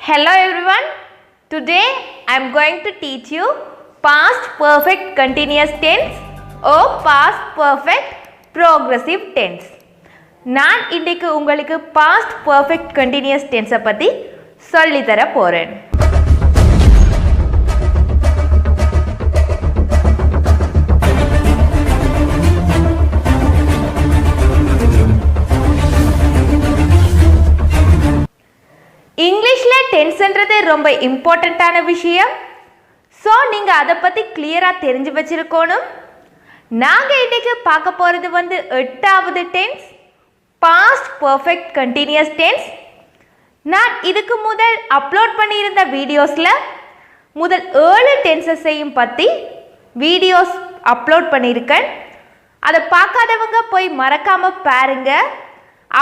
Hello everyone. Today I am going to teach you past perfect continuous tense or past perfect progressive tense. நான் இன்றைக்கு உங்களுக்கு past perfect continuous tense பத்தி சொல்லி தர போறேன். இங்கிலீஷ்ல டென்ஸ்ன்றது ரொம்ப இம்பார்ட்டண்ட்டான விஷயம். ஸோ நீங்கள் அதை பற்றி கிளியராக தெரிஞ்சு வச்சிருக்கணும். நாங்கள் இன்றைக்கு பார்க்க போகிறது 8வது tense, past perfect continuous tense. நான் இதுக்கு முதல் அப்லோட் பண்ணியிருந்த வீடியோஸில் முதல் 7 டென்சஸையும் பற்றி வீடியோஸ் அப்லோட் பண்ணியிருக்கேன். அதை பார்க்காதவங்க போய் மறக்காமல் பாருங்க.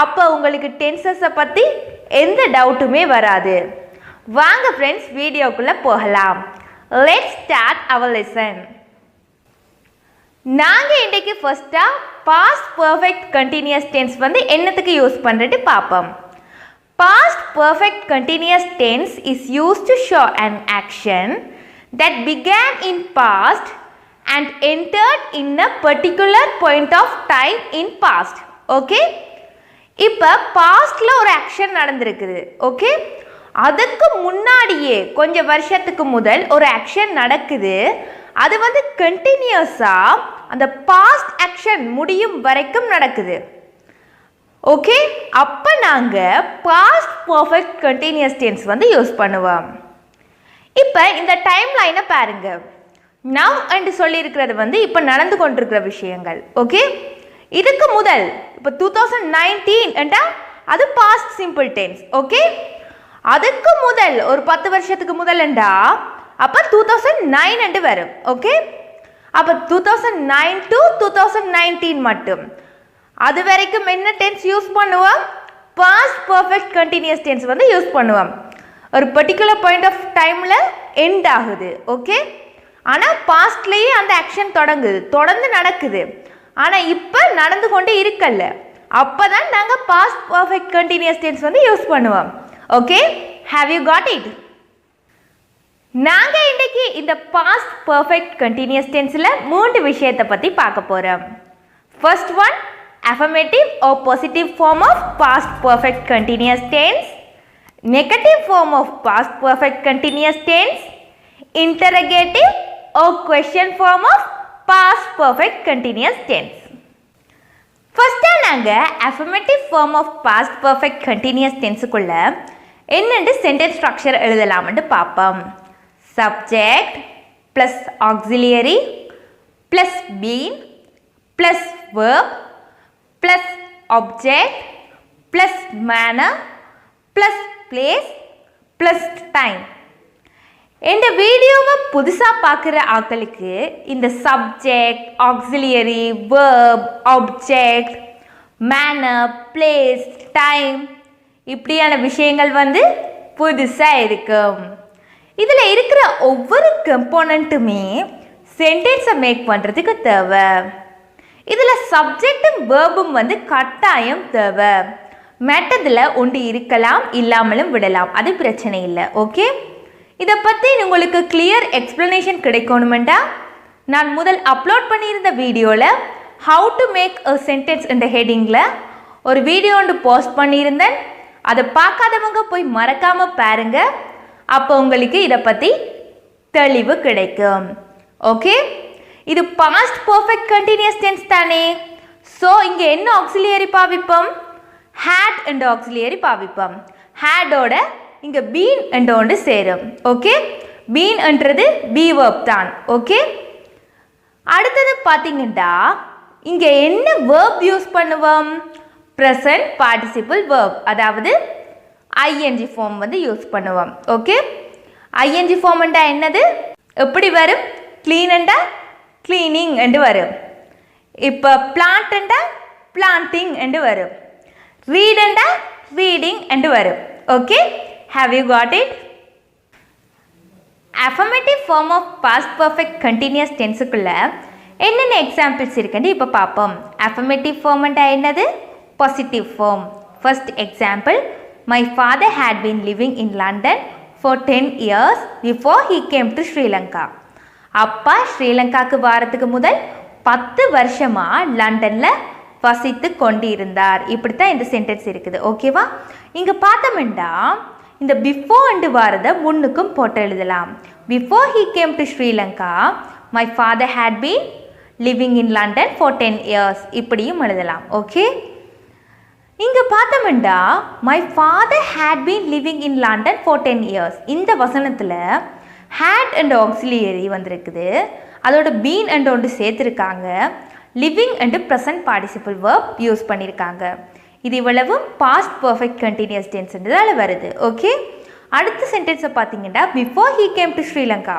அப்போ உங்களுக்கு டென்சஸை பற்றி எந்த டவுட்டுமே வராது. வாங்க ஃப்ரெண்ட்ஸ், வீடியோக்குள்ளே போகலாம். Let's start our lesson. நாங்கள் இன்றைக்கு ஃபர்ஸ்ட்டாக பாஸ்ட் பர்ஃபெக்ட் கண்டினியூஸ் டென்ஸ் என்னத்துக்கு யூஸ் பண்ணுறது பார்ப்போம். Past perfect continuous tense is used to show an action that began in past and entered in a particular point of time in past. Okay? இப்போ பாஸ்ட்ல ஒரு action நடந்திருக்குது. Okay, அதுக்கு முன்னாடியே கொஞ்சம் வருஷத்துக்கு முதல் ஒரு ஆக்ஷன் நடக்குது. அது கண்டினியூஸாக அந்த பாஸ்ட் ஆக்ஷன் முடியும் வரைக்கும் நடக்குது. ஓகே, அப்போ நாங்கள் past perfect continuous tense use பண்ணுவோம். இப்போ இந்த டைம் லைனை பாருங்க. நவ் என்று சொல்லியிருக்கிறது இப்போ நடந்து கொண்டிருக்கிற விஷயங்கள். ஓகே, இதுக்கு முதல் இப்போ 2019 என்றால் அது பாஸ்ட் சிம்பிள் டென்ஸ். ஓகே, அதுக்கு முதல் ஒரு 10 வருஷத்துக்கு முதல் என்றா அப்போ 2009 என்று வரும். ஓகே, அப்போ 2009 to 2019 மட்டும். அது வரைக்கும் என்ன டென்ஸ் யூஸ் பண்ணுவோம்? Past perfect continuous tense use பண்ணுவோம். ஒரு பர்டிகுலர் பாயிண்ட் ஆஃப் டைமில் எண்ட் ஆகுது. ஓகே, ஆனால் பாஸ்ட்லேயே அந்த ஆக்ஷன் தொடர்ந்து நடக்குது. ஆனால் இப்போ நடந்து கொண்டு இருக்கல்ல, அப்போ தான் நாங்கள் past perfect continuous tense use பண்ணுவோம். Okay, have you got it? நாங்கள் இன்றைக்கி இந்த பாஸ்ட் பர்ஃபெக்ட் கண்டினியூஸ் டென்ஸில் 3 விஷயத்தை பற்றி பார்க்க போகிறோம். First one, affirmative or positive form of past perfect continuous tense, negative form of past perfect continuous tense, interrogative or question form of past perfect continuous tense. First நாங்கள் affirmative form of past perfect continuous tenseக்குள்ள என்னென்று sentence structure எழுதலாம்னு பார்ப்போம். Subject plus auxiliary plus been plus verb plus object plus manner plus place plus time. இந்த வீடியோவை புதுசாக பார்க்குற ஆட்களுக்கு இந்த subject, auxiliary, verb, object, manner, place, time இப்படியான விஷயங்கள் புதுசாக இருக்கும். இதில் இருக்கிற ஒவ்வொரு கம்போனண்ட்டுமே சென்டென்ஸை மேக் பண்ணுறதுக்கு தேவை. இதில் சப்ஜெக்டும் வேர்பும் கட்டாயம் தேவை. மெத்தடில் ஒன்று இருக்கலாம், இல்லாமலும் விடலாம், அது பிரச்சனை இல்லை. ஓகே, இதை பற்றி உங்களுக்கு கிளியர் எக்ஸ்ப்ளனேஷன் கிடைக்கணுமெண்டா நான் முதல் அப்லோட் பண்ணியிருந்த வீடியோவில் how to make a sentence என்ற ஹெட்டிங்கில் ஒரு வீடியோ ஒன்று போஸ்ட் பண்ணியிருந்தேன். அதை பார்க்காதவங்க போய் மறக்காமல் பாருங்க. அப்போ உங்களுக்கு இதை பற்றி தெளிவு கிடைக்கும். ஓகே, இது பாஸ்ட் பர்ஃபெக்ட் கண்டினியூஸ் டென்ஸ் தானே. ஸோ இங்கே என்ன ஆக்சிலியரி பாவிப்போம்? ஹேட் என்ற ஆக்சிலியரி பாவிப்போம். ஹேடோட இங்கே பீன் என்ற ஒன்று சேரும். ஓகே, பீன் என்றது பி வேர்ப் தான். ஓகே, அடுத்தது பார்த்தீங்கன்னா இங்கே என்ன வேர்ப் யூஸ் பண்ணுவோம்? ப்ரெசன்ட் பார்ட்டிசிபிள் வேர்ப், அதாவது ஐஎன்ஜி ஃபார்ம் யூஸ் பண்ணுவோம். ஓகே, ஐஎன்ஜி ஃபார்ம் என்றா என்னது? எப்படி வரும்? க்ளீன் என்றா க்ளீனிங் என்று வரும். இப்போ பிளான்ட் என்றா பிளான்டிங் என்று வரும். ரீட் என்றா ரீடிங் என்று வரும். Okay, have you got it? Affirmative form of past perfect continuous tenseக்குள்ள என்னென்ன எக்ஸாம்பிள்ஸ் இருக்குன்னு இப்போ பார்ப்போம். affirmative form என்னது? Positive form. First example, my father had been living in London for 10 years before he came to Sri Lanka. அப்பா ஸ்ரீலங்காக்கு வாரத்துக்கு முதல் 10 வருஷமா லண்டன்ல வசித்து கொண்டிருந்தார். இப்படித்தான் இந்த சென்டென்ஸ் இருக்குது. ஓகேவா? இங்க பார்த்தோம்னா இந்த பிஃபோர் அண்டு வாரதை முன்னுக்கும் போட்டு எழுதலாம். Before he came to Sri Lanka, my father had been living in London for 10 years. இப்படியும் எழுதலாம். ஓகே? இங்க பார்த்தோம்னா my father had been living in London for 10 years. இந்த வசனத்துல had and auxiliary வந்திருக்குது. அதோட been and ஒன்று சேர்த்துருக்காங்க. living and present participle verb use பண்ணியிருக்காங்க. இது இவ்வளவும் past perfect continuous tenseன்றதால வருது. ஓகே? அடுத்த சென்டென்ஸை பார்த்தீங்கன்னா before he came to Sri Lanka.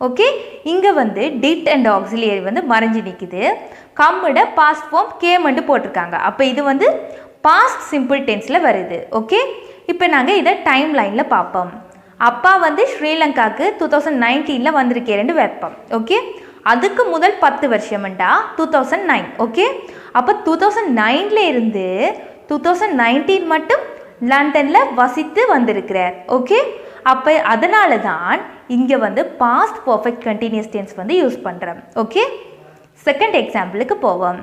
Okay? இங்கே வந்து did and auxiliary வந்து மறைஞ்சு நிற்குது. கம்மிட past form came and போட்டிருக்காங்க. அப்போ இது வந்து past simple tenseல வருது. ஓகே? இப்போ நாங்கள் இதை டைம் லைனில் பார்ப்போம். அப்பா வந்து ஸ்ரீலங்காவுக்கு 2019 வந்திருக்கேன்னு வைப்போம். ஓகே? அதுக்கு முதல் 10 வருஷம்டா 2009. ஓகே? அப்போ 2009 இருந்து 2019 மட்டும் லண்டனில் வசித்து வந்திருக்கிறார். ஓகே? அப்போ அதனால தான் இங்கே வந்து பாஸ்ட் பர்ஃபெக்ட் கண்டினியூஸ் டென்ஸ் வந்து யூஸ் பண்ணுறோம். ஓகே? செகண்ட் எக்ஸாம்பிளுக்கு போவோம்.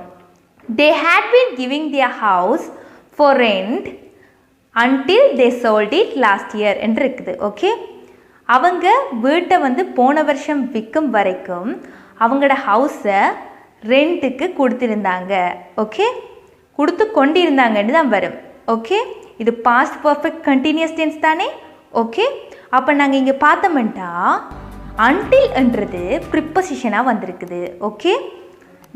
they had been giving their house for rent until they sold it last year என்று இருக்குது. ஓகே? அவங்க வீட்டை வந்து போன வருஷம் விற்கும் வரைக்கும் அவங்களோட ஹவுஸை ரெண்ட்டுக்கு கொடுத்துருந்தாங்க. ஓகே? கொடுத்து கொண்டிருந்தாங்கன்னு தான் வரும். ஓகே? இது பாஸ்ட் பர்ஃபெக்ட் கண்டினியூஸ் டென்ஸ் தானே? ஓகே? அப்போ நாங்கள் இங்கே பார்த்தோம்னா until என்றது ப்ரிப்போசிஷனாக வந்திருக்குது. Okay?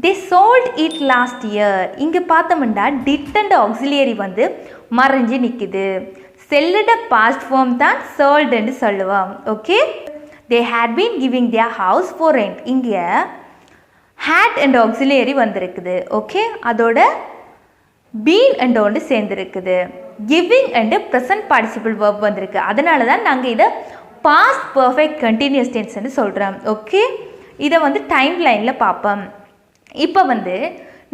they sold it last year. இங்கே பார்த்தோம்னா did and auxiliary வந்து மறைஞ்சு நிற்குது. செல்லோட பாஸ்ட் ஃபார்ம் தான் sold என்று சொல்லுவோம். Okay? they had been giving their house for rent. இங்கே had and auxiliary வந்திருக்குது. ஓகே? அதோட been and ஒன்று சேர்ந்துருக்குது. giving and present participle verb வந்திருக்கு. அதனால தான் நாங்கள் இதை past perfect continuous tenseன்னு சொல்கிறோம். ஓகே? இதை வந்து டைம் லைனில் பார்ப்போம். இப்போ வந்து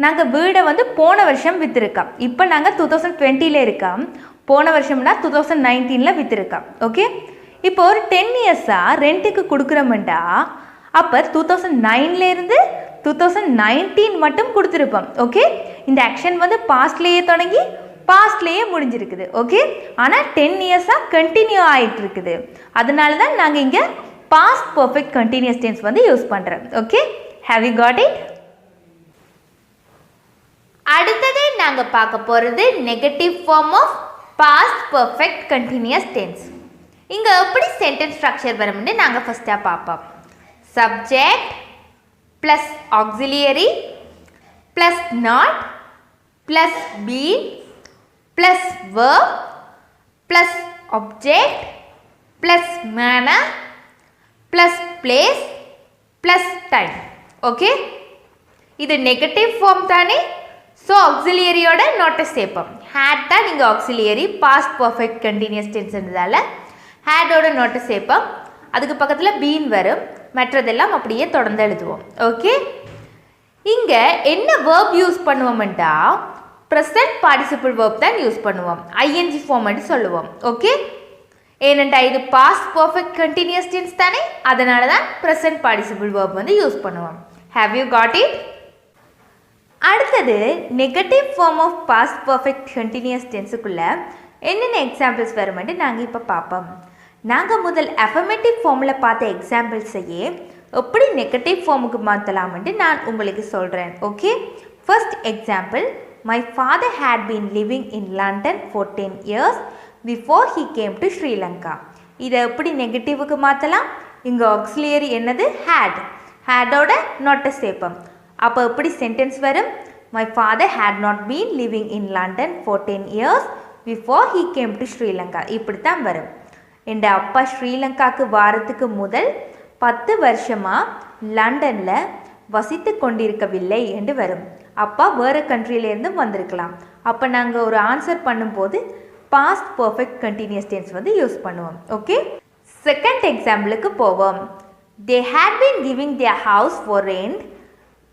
நாங்கள் வீடை வந்து போன வருஷம் விற்றுருக்கோம். இப்போ நாங்கள் 2020 இருக்கோம். போன வருஷம்னா 2019 விற்றுருக்கோம். ஓகே? இப்போ ஒரு 10 இயர்ஸாக ரெண்ட்டுக்கு கொடுக்குறோம்டா அப்போ 2009 இருந்து 2019 மட்டும் கொடுத்துருப்போம். ஓகே? இந்த ஆக்ஷன் வந்து பாஸ்ட்லேயே தொடங்கி பாஸ்ட்லேயே முடிஞ்சிருக்குது. ஓகே? ஆனால் 10 இயர்ஸாக கண்டினியூ ஆகிட்டு இருக்குது. அதனால தான் நாங்கள் இங்கே பாஸ்ட் பர்ஃபெக்ட் கண்டினியூஸ் டென்ஸ் வந்து யூஸ் பண்ணுறோம். Okay? Have you got it? அடுத்ததே நாங்கள் பார்க்க போகிறது negative form of past perfect continuous tense. இங்கே எப்படி சென்டென்ஸ் ஸ்ட்ரக்சர் வரும்னு நாங்கள் ஃபஸ்ட்டாக பார்ப்போம். Subject plus auxiliary plus not plus been plus verb plus object plus manner plus place plus time. Okay? இது நெகட்டிவ் ஃபார்ம் தானே? ஸோ ஆக்சிலியரியோட நோட்டை சேர்ப்போம். ஹேட் தான் நீங்கள் ஆக்சிலியரி பாஸ்ட் பர்ஃபெக்ட் கண்டினியூஸ் டென்ஸ்ன்றதால ஹேடோட நோட்டை சேர்ப்போம். அதுக்கு பக்கத்தில் பீன் வரும். மற்றதெல்லாம் அப்படியே தொடர்ந்து எழுதுவோம். ஓகே? இங்கே என்ன வேர்ப் யூஸ் பண்ணுவோம்டா ப்ரெசன்ட் பார்ட்டிசிபிள் வேர்ப் தான் யூஸ் பண்ணுவோம். ஐஎன்ஜி ஃபார்ம்னு சொல்லுவோம். ஓகே? ஏனெண்டா இது பாஸ்ட் பர்ஃபெக்ட் கண்டினியூஸ் டென்ஸ் தானே? அதனால தான் ப்ரெசன்ட் பார்ட்டிசிபிள் வேர்ப் வந்து யூஸ் பண்ணுவோம். Have you got it? அடுத்தது negative form of past perfect continuous டென்ஸுக்குள்ளே என்னென்ன எக்ஸாம்பிள்ஸ் வருமென்று நாங்கள் இப்போ பார்ப்போம். நாங்கள் முதல் அஃபர்மேட்டிவ் ஃபார்மில் பார்த்த எக்ஸாம்பிள்ஸையே எப்படி நெகட்டிவ் ஃபார்முக்கு மாற்றலாம்னு நான் உங்களுக்கு சொல்கிறேன். Okay? First example, my father had been living in London for 10 years before he came to Sri Lanka. இதை எப்படி நெகட்டிவுக்கு மாற்றலாம்? இங்கே ஆக்சிலியரி என்னது? ஹேட். ஹேடோட நோட்டை சேர்ப்போம். அப்போ எப்படி சென்டென்ஸ் வரும்? My father had not been living in London for 10 years before he came to Sri Lanka. இப்படி தான் வரும். என் அப்பா ஸ்ரீலங்காவுக்கு வாரத்துக்கு முதல் 10 வருஷமாக லண்டனில் வசித்து கொண்டிருக்கவில்லை என்று வரும். அப்பா வேறு கண்ட்ரியிலேருந்தும் வந்திருக்கலாம். அப்போ நாங்கள் ஒரு ஆன்சர் பண்ணும்போது பாஸ்ட் பர்ஃபெக்ட் கண்டினியூஸ் டென்ஸ் வந்து யூஸ் பண்ணுவோம். ஓகே? செகண்ட் எக்ஸாம்பிளுக்கு போவோம். they had been giving their house for rent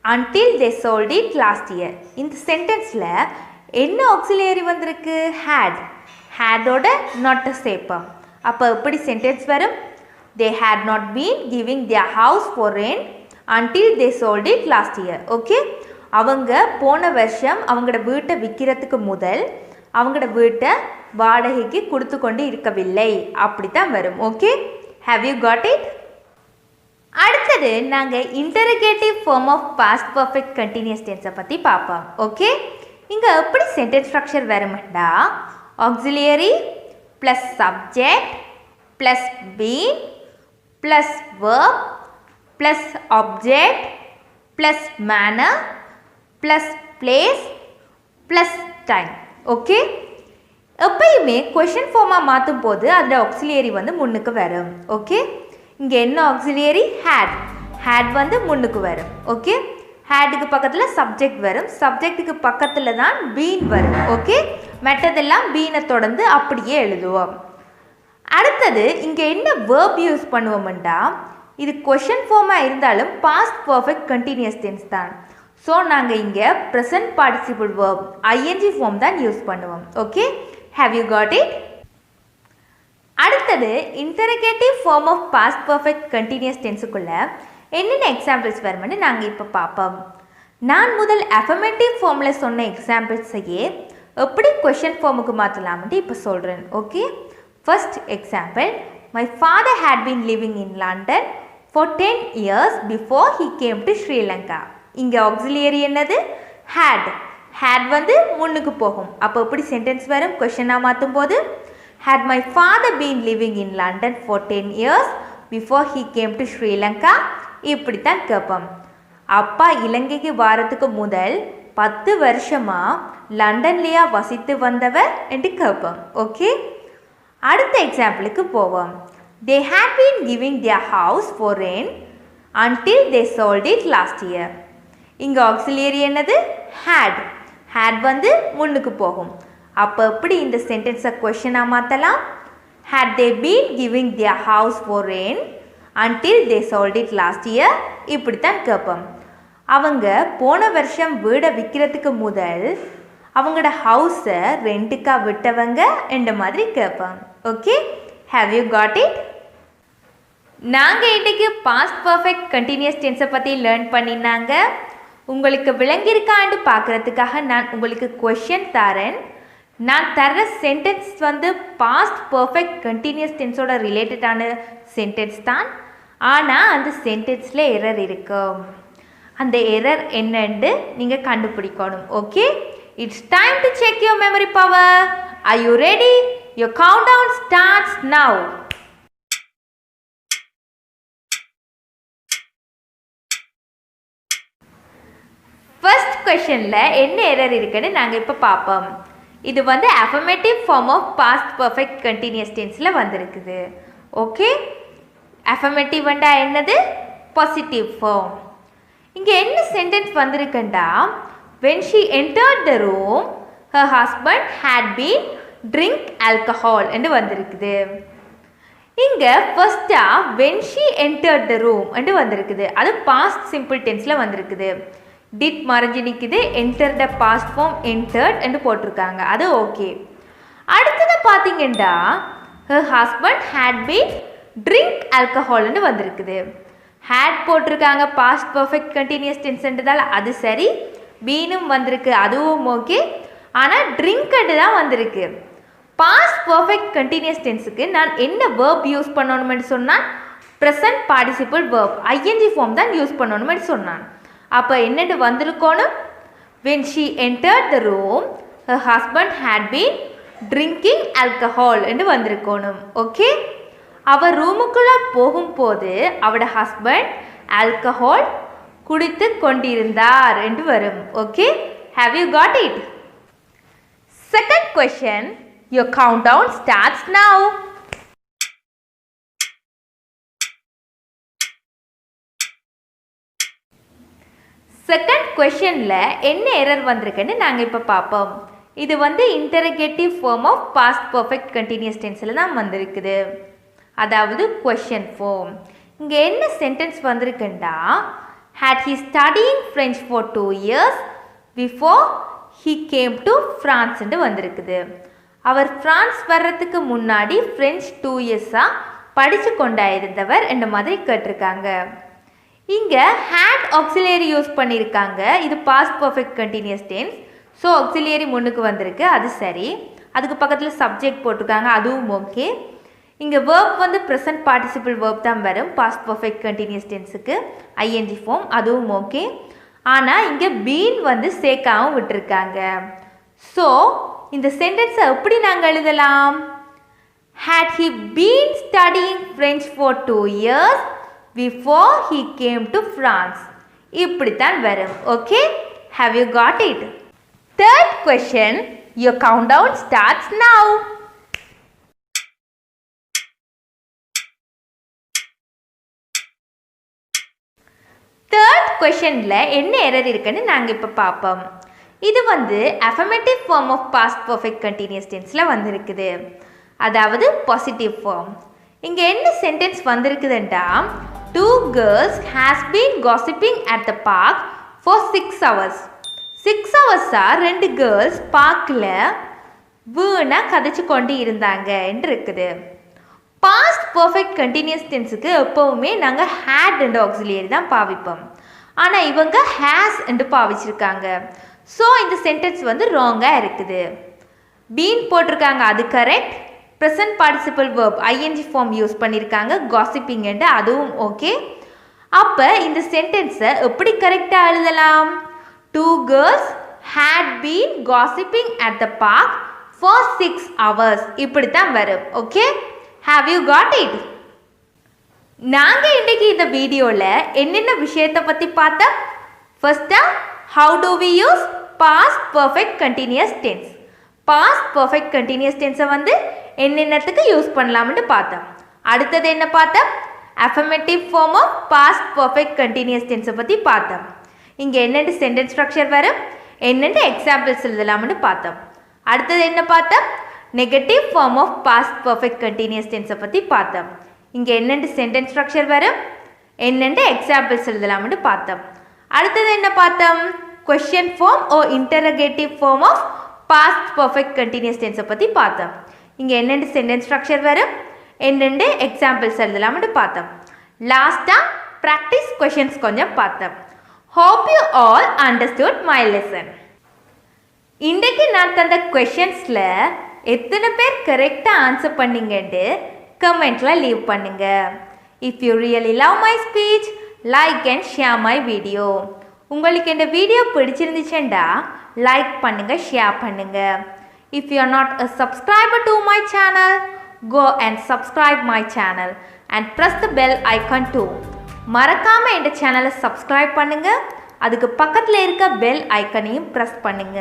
until they sold it last year. இந்த சென்டென்ஸில் என்ன ஆக்சிலியரி வந்திருக்கு? had. ஹேடோட நாட் சேர்ப்போம். அப்போ எப்படி சென்டென்ஸ் வரும்? They had not been giving their house for rent until they sold it last year. Okay, அவங்க போன வருஷம் அவங்களோட வீட்டை விற்கிறதுக்கு முதல் அவங்களோட வீட்டை வாடகைக்கு கொடுத்து கொண்டு இருக்கவில்லை. அப்படி தான் வரும். Okay, have you got it? அடுத்தது நாங்கள் interrogative form of past perfect continuous டென்ஸை பற்றி பார்ப்போம். ஓகே, இங்கே எப்படி சென்டென்ஸ் ஸ்ட்ரக்சர் வரும்டா, auxiliary plus subject plus been plus verb plus object plus manner plus place plus time. Okay, எப்பயுமே கொஷின் ஃபார்மாக மாற்றும் போது அதில் ஆக்சிலியரி வந்து முன்னுக்கு வரும். ஓகே, இங்கே என்ன ஆக்சிலியரி? ஹேட். ஹேட் வந்து முன்னுக்கு வரும். ஓகே, ஹேடுக்கு பக்கத்தில் சப்ஜெக்ட் வரும். சப்ஜெக்ட்டுக்கு பக்கத்தில் தான் பீன் வரும். ஓகே, மற்றதெல்லாம் பீனை தொடர்ந்து அப்படியே எழுதுவோம். அடுத்தது இங்கே என்ன வேர்ப் யூஸ் பண்ணுவோம்டா, இது கொஷின் ஃபார்மாக இருந்தாலும் பாஸ்ட் பர்ஃபெக்ட் கண்டினியூஸ் டென்ஸ் தான். ஸோ நாங்கள் இங்கே present participle verb ING form தான் யூஸ் பண்ணுவோம். Okay, have you got it? அடுத்தது interrogative form of past perfect continuous டென்ஸுக்குள்ளே என்னென்ன எக்ஸாம்பிள்ஸ் வரும்னு நாங்கள் இப்போ பார்ப்போம். நான் முதல் அஃபர்மேட்டிவ் ஃபார்மில் சொன்ன எக்ஸாம்பிள்ஸையே எப்படி கொஷின் ஃபார்முக்கு மாற்றலாம்னு இப்போ சொல்கிறேன். Okay, first example, my father had been living in London for 10 years before he came to Sri Lanka. இங்கே ஆக்சிலியரி என்னது? ஹேட். ஹேட் வந்து முன்னுக்கு போகும். அப்போ எப்படி சென்டென்ஸ் வரும் கொஷனாக மாற்றும் போது? had my father been living in London for 10 years before he came to Sri Lanka. இப்படித்தான் கேட்போம். அப்பா இலங்கைக்கு வாரத்துக்கு முதல் 10 வருஷமா லண்டன்லேயா வசித்து வந்தவர் என்று கேட்போம். ஓகே, அடுத்த எக்ஸாம்பிளுக்கு போவோம். they had been giving their house for rent until they sold it last year. இங்கே ஆக்சிலியரி என்னது? had. had வந்து முன்னுக்கு போகும். அப்போ எப்படி இந்த சென்டென்ஸை கொஷனாக மாற்றலாம்? had they been giving their house for rent until they sold it last year. இப்படித்தான் கேட்போம். அவங்க போன வருஷம் வீடை விற்கிறதுக்கு முதல் அவங்களோட ஹவுஸை ரெண்ட்டுக்காக விட்டவங்க என்ற மாதிரி கேட்போம். Okay, have you got it? நாங்கள் இன்றைக்கு பாஸ்ட் பர்ஃபெக்ட் கண்டினியூஸ் டென்ஸை பற்றி லேர்ன் பண்ணினாங்க. உங்களுக்கு விளங்கியிருக்கான்னு பார்க்குறதுக்காக நான் உங்களுக்கு கொஷின் தரேன். நான் தர்ற சென்டென்ஸ் வந்து பாஸ்ட் பர்ஃபெக்ட் கண்டினியூஸ் டென்ஸோட ரிலேட்டடான சென்டென்ஸ் தான். ஆனால் அந்த சென்டென்ஸில் எரர் இருக்கும். அந்த எரர் என்னன்னு நீங்கள் கண்டுபிடிக்கணும். Okay, it's time to check your memory power. Are you ready? Your countdown starts now. First கொஷனில் என்ன எரர் இருக்குன்னு நாங்கள் இப்போ பார்ப்போம். இது வந்து affirmative form of past perfect continuous டென்ஸில் வந்திருக்குது. ஓகே, அஃபர்மேட்டிவ் வண்டா என்னது? Positive form. இங்கே என்ன சென்டென்ஸ் வந்திருக்குண்டா, when she entered the room her husband had been drink alcohol என்று வந்திருக்குது. இங்கே ஃபர்ஸ்ட்டாக when she entered the room என்று வந்திருக்குது. அது பாஸ்ட் சிம்பிள் டென்ஸில் வந்திருக்குது. டிட் மறைஞ்சு நிற்குது. Enter the past form entered என்று போட்டிருக்காங்க. அது ஓகே. அடுத்தது பார்த்தீங்கன்னா her husband had been drink alcoholன்னு வந்திருக்குது. had போட்டிருக்காங்க பாஸ்ட் பர்ஃபெக்ட் கண்டினியூஸ் டென்ஸ்ன்றதால் அது சரி. பீனும் வந்திருக்கு, அதுவும் ஓகே. ஆனால் ட்ரிங்க்டு தான் வந்திருக்கு. பாஸ்ட் பர்ஃபெக்ட் கண்டினியூஸ் டென்ஸுக்கு நான் என்ன வேர்ப் யூஸ் பண்ணணும்னு சொன்னால் present participle verb ING form தான் யூஸ் பண்ணணும்னு சொன்னான். அப்போ என்னென்னு வந்திருக்கணும்? when she entered the room her husband had been drinking alcohol என்று வந்திருக்கணும். ஓகே, அவள் ரூமுக்குள்ளே போகும்போது அவட ஹஸ்பண்ட் ஆல்கஹால் குடித்து கொண்டிருந்தார் என்று வரும். Okay, have you got it? Second question, your countdown starts now. Second கொஷனில் என்ன எரர் வந்திருக்குன்னு நாங்கள் இப்போ பார்ப்போம். இது வந்து interrogative form of past perfect continuous டென்ஸில் தான் வந்திருக்குது. அதாவது கொஷன் ஃபார்ம். இங்கே என்ன சென்டென்ஸ் வந்திருக்குண்டா, had he studying French for 2 years before he came to France என்று வந்திருக்குது. அவர் பிரான்ஸ் வர்றதுக்கு முன்னாடி ஃப்ரெஞ்ச் 2 இயர்ஸாக படித்து கொண்டாயிருந்தவர் என்ற மாதிரி கேட்டிருக்காங்க. இங்கே ஹேட் ஆக்சிலரி யூஸ் பண்ணியிருக்காங்க. இது past perfect continuous tense. So auxiliary முன்னுக்கு வந்திருக்கு, அது சரி. அதுக்கு பக்கத்தில் சப்ஜெக்ட் போட்டிருக்காங்க, அதுவும் ஓகே. இங்கே வேர்ப் வந்து ப்ரெசன்ட் பார்ட்டிசிபிள் வேர்ப் தான் வரும் பாஸ்ட் பர்ஃபெக்ட் கண்டினியூஸ் டென்ஸுக்கு, ஐஎன்ஜி ஃபார்ம், அதுவும் ஓகே. ஆனால் இங்கே பீன் வந்து சேர்க்காமல் விட்டுருக்காங்க. ஸோ இந்த சென்டென்ஸை எப்படி நாங்கள் எழுதலாம்? Had he been studying French for 2 years before he came to France? இப்படித்தான் வரும். Okay, have you got it? Third question, your countdown starts now. Third questionல என்ன எரர் இருக்குன்னு நாங்கள் இப்போ பார்ப்போம். இது வந்து affirmative form of past perfect continuous tenseல வந்திருக்குது, அதாவது பாசிட்டிவ் ஃபார்ம். இங்கே என்ன சென்டென்ஸ் வந்திருக்குதுண்டா, 2 girls has been gossiping at the park for 6 hours. 6 ஹவர்ஸாக 2 girls பார்க்கில் வீணாக கதைச்சு கொண்டு இருந்தாங்க என்று இருக்குது. பாஸ்ட் பர்ஃபெக்ட் கண்டினியூஸ் டென்ஸுக்கு எப்போவுமே நாங்கள் ஹேட் அண்ட் ஆக்சிலியரி தான் பாவிப்போம். ஆனால் இவங்க ஹேஸ் என்று பாவிச்சிருக்காங்க. ஸோ இந்த சென்டென்ஸ் வந்து ராங்காக இருக்குது. பீன் போட்டிருக்காங்க, அது correct. Present participle verb ING form use பண்ணியிருக்காங்க, காசிப்பிங் என்று, அதுவும் ஓகே. அப்போ இந்த சென்டென்ஸை எப்படி கரெக்டாக எழுதலாம்? 2 girls had been gossiping at the park for 6 hours. இப்படித்தான் வரும். Okay, have you got it? நாங்கள் இன்றைக்கி இந்த வீடியோவில் என்னென்ன விஷயத்தை பற்றி பார்த்தோம்? ஃபர்ஸ்ட்டாக, how do we use past perfect continuous tense? Past perfect continuous டென்ஸை வந்து என்னென்னத்துக்கு யூஸ் பண்ணலாம்னு பார்த்தோம். அடுத்தது என்ன பார்த்தோம்? Affirmative form of past perfect continuous டென்ஸை பற்றி பார்த்தோம். இங்கே என்னென்ன சென்டென்ஸ் ஸ்ட்ரக்சர் வரும், என்னென்ன எக்ஸாம்பிள்ஸ் எழுதலாம்னு பார்த்தோம். அடுத்தது என்ன பார்த்தோம்? Negative form of past perfect continuous டென்ஸை பற்றி பார்த்தோம். இங்கே என்னென்ன சென்டென்ஸ் ஸ்ட்ரக்சர் வரும், என்னென்ன எக்ஸாம்பிள்ஸ் எழுதலாம்னு பார்த்தோம். அடுத்தது என்ன பார்த்தோம்? Question form or interrogative form of past perfect continuous டென்ஸை பற்றி பார்த்தோம். இங்கே என்னென்ன சென்டென்ஸ் ஸ்ட்ரக்சர் வரும், என்னென்ன எக்ஸாம்பிள்ஸ் எழுதலாம்னு பார்த்தோம். லாஸ்ட்டாக ப்ராக்டிஸ் கொஷின்ஸ் கொஞ்சம் பார்த்தோம். Hope you all understood my lesson. இன்றைக்கு நான் தந்த கொஷின்ஸில் எத்தனை பேர் கரெக்டாக ஆன்சர் பண்ணீங்கன்ட்டு கமெண்ட்டில் லீவ் பண்ணுங்க. If you really love my speech, like and share my video. உங்களுக்கு இந்த வீடியோ பிடிச்சிருந்துச்சுண்டா லைக் பண்ணுங்க, ஷேர் பண்ணுங்க. If you are not a subscriber to my channel, go and subscribe my channel and press the bell icon too. மறக்காமல் இந்த சேனலை subscribe பண்ணுங்க, அதுக்கு பக்கத்தில் இருக்க பெல் ஐக்கனையும் ப்ரெஸ் பண்ணுங்க.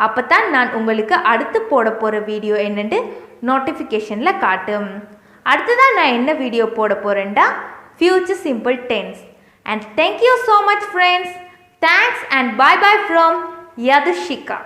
அப்போ தான் நான் உங்களுக்கு அடுத்து போட போகிற வீடியோ என்னென்று நோட்டிஃபிகேஷனில் காட்டும். அடுத்ததான் நான் என்ன வீடியோ போட போகிறேன்டா, future simple tense. And thank you so much friends. Thanks and bye bye from Yathushikah.